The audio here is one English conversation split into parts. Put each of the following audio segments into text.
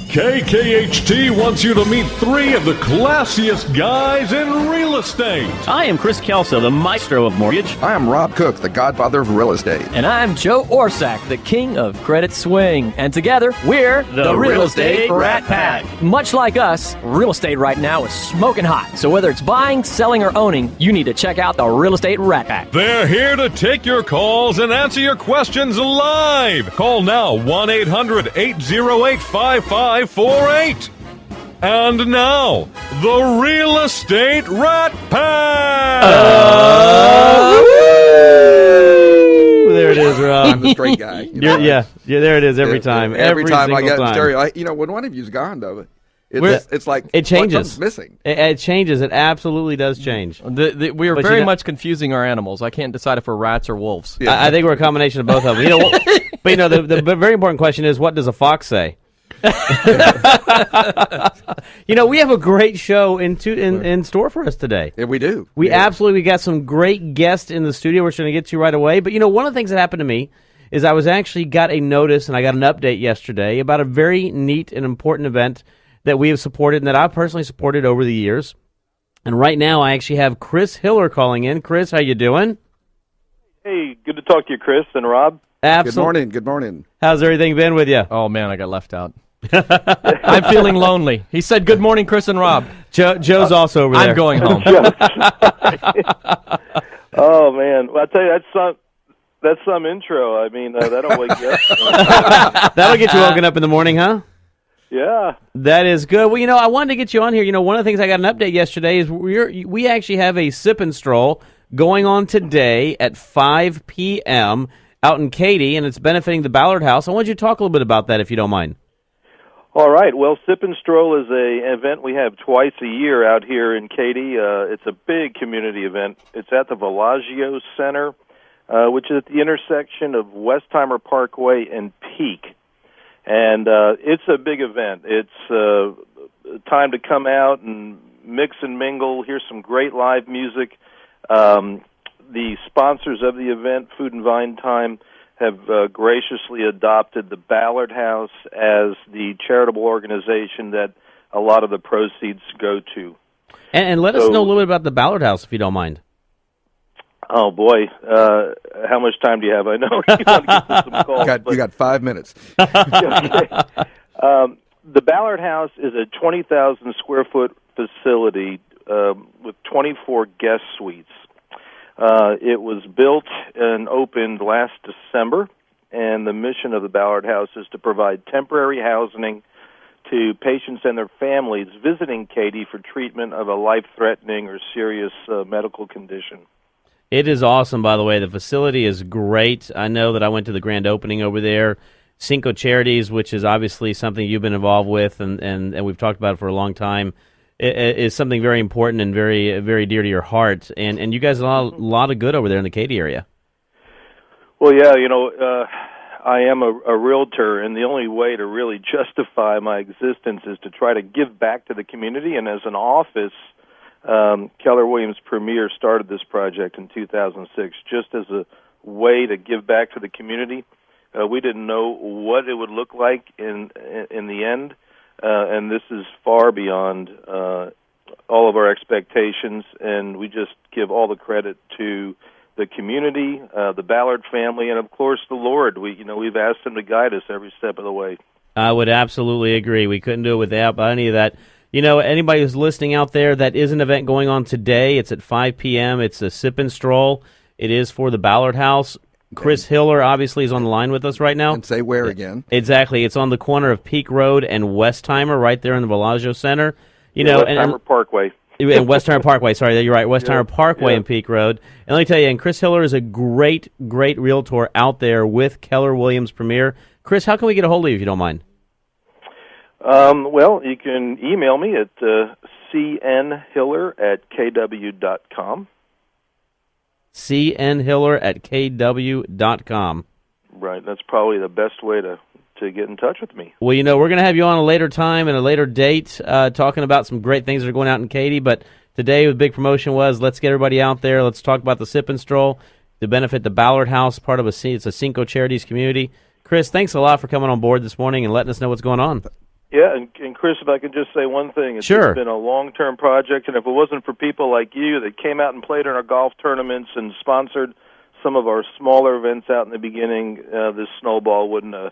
KKHT wants you to meet three of the classiest guys in real estate. I am Chris Kelso, the maestro of mortgage. I am Rob Cook, the godfather of real estate. And I'm Joe Orsack, the king of credit swing. And together, we're the Real Estate Rat Pack. Much like us, real estate right now is smoking hot. So whether it's buying, selling, or owning, you need to check out the Real Estate Rat Pack. They're here to take your calls and answer your questions live. Call now 1-800-808-5548. And now, the Real Estate Rat Pack! There it is, Rob. I'm the straight guy. Yeah, there it is every time. Every time I get time. stereo. When one of you's gone, though, it's like it changes. Something's missing. It changes. It absolutely does change. We are very much confusing our animals. I can't decide if we're rats or wolves. Yeah. I think we're a combination of both of them. But the very important question is, what does a fox say? We have a great show in store for us today. Yeah, we do. We got some great guests in the studio. We're going to get to right away. But one of the things that happened to me is I was actually got a notice and I got an update yesterday about a very neat and important event that we have supported and that I've personally supported over the years. And right now I actually have Chris Hiller calling in. Chris, how you doing? Hey, good to talk to you, Chris and Rob. Absolutely. Good morning. How's everything been with you? Oh, man, I got left out. I'm feeling lonely. He said, good morning, Chris and Rob. Joe's also over there. I'm going home. Oh, man. Well, I tell you, that's some intro. I mean, that'll wake you up. That'll get you woken up in the morning, huh? Yeah. That is good. Well, I wanted to get you on here. One of the things I got an update yesterday is we actually have a sip and stroll going on today at 5 p.m. out in Katy, and it's benefiting the Ballard House. I want you to talk a little bit about that, if you don't mind. All right. Well, Sip and Stroll is an event we have twice a year out here in Katy. It's a big community event. It's at the Villaggio Center, which is at the intersection of Westheimer Parkway and Peak. And it's a big event. It's time to come out and mix and mingle, hear some great live music. The sponsors of the event, Food and Vine Time, have graciously adopted the Ballard House as the charitable organization that a lot of the proceeds go to. And let us know a little bit about the Ballard House, if you don't mind. Oh, boy. How much time do you have? I know you want to get to some calls. You got 5 minutes. Okay. The Ballard House is a 20,000-square-foot facility with 24 guest suites. It was built and opened last December, and the mission of the Ballard House is to provide temporary housing to patients and their families visiting Katy for treatment of a life-threatening or serious medical condition. It is awesome, by the way. The facility is great. I know that I went to the grand opening over there. Cinco Charities, which is obviously something you've been involved with, and we've talked about it for a long time, is something very important and very, very dear to your heart. And you guys have a lot of good over there in the Katy area. Well, yeah, I am a realtor, and the only way to really justify my existence is to try to give back to the community. And as an office, Keller Williams Premier started this project in 2006 just as a way to give back to the community. We didn't know what it would look like in the end. And this is far beyond all of our expectations, and we just give all the credit to the community, the Ballard family, and of course the Lord. We've asked Him to guide us every step of the way. I would absolutely agree. We couldn't do it without any of that. Anybody who's listening out there, that is an event going on today. It's at 5 p.m. It's a sip and stroll. It is for the Ballard House. Chris Hiller obviously is on the line with us right now. And say where again? Exactly. It's on the corner of Peak Road and Westheimer, right there in the Villaggio Center. Westheimer Parkway. And Westheimer Parkway. Sorry, you're right. Westheimer Parkway and Peak Road. And let me tell you, and Chris Hiller is a great, great realtor out there with Keller Williams Premier. Chris, how can we get a hold of you if you don't mind? Well, you can email me at cnhiller@kw.com. cnhiller@kw.com. Right, that's probably the best way to get in touch with me. Well, we're going to have you on a later time and a later date talking about some great things that are going out in Katy, but today the big promotion was let's get everybody out there, let's talk about the Sip and Stroll to benefit the Ballard House, part of it's a Cinco Charities community. Chris, thanks a lot for coming on board this morning and letting us know what's going on. Yeah, and Chris, if I could just say one thing. It's Sure. been a long-term project, and if it wasn't for people like you that came out and played in our golf tournaments and sponsored some of our smaller events out in the beginning, this snowball wouldn't have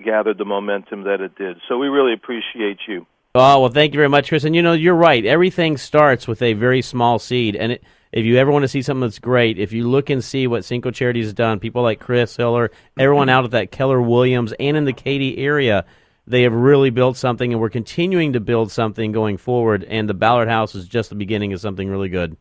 gathered the momentum that it did. So we really appreciate you. Oh, well, thank you very much, Chris. And, you're right. Everything starts with a very small seed. And if you ever want to see something that's great, if you look and see what Cinco Charities has done, people like Chris Hiller, everyone out at that Keller Williams and in the Katy area, they have really built something, and we're continuing to build something going forward. And the Ballard House is just the beginning of something really good.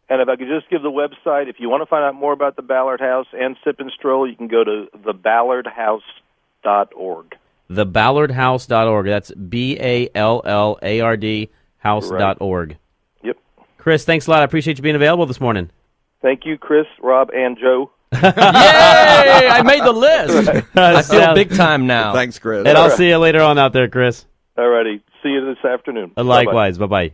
And if I could just give the website, if you want to find out more about the Ballard House and Sip and Stroll, you can go to theballardhouse.org. Theballardhouse.org. That's BALLARD house.org. Yep. Chris, thanks a lot. I appreciate you being available this morning. Thank you, Chris, Rob, and Joe. Yay! I made the list. I feel big time now. Thanks, Chris. And I'll see you later on out there, Chris. All righty. See you this afternoon. Likewise. Bye-bye.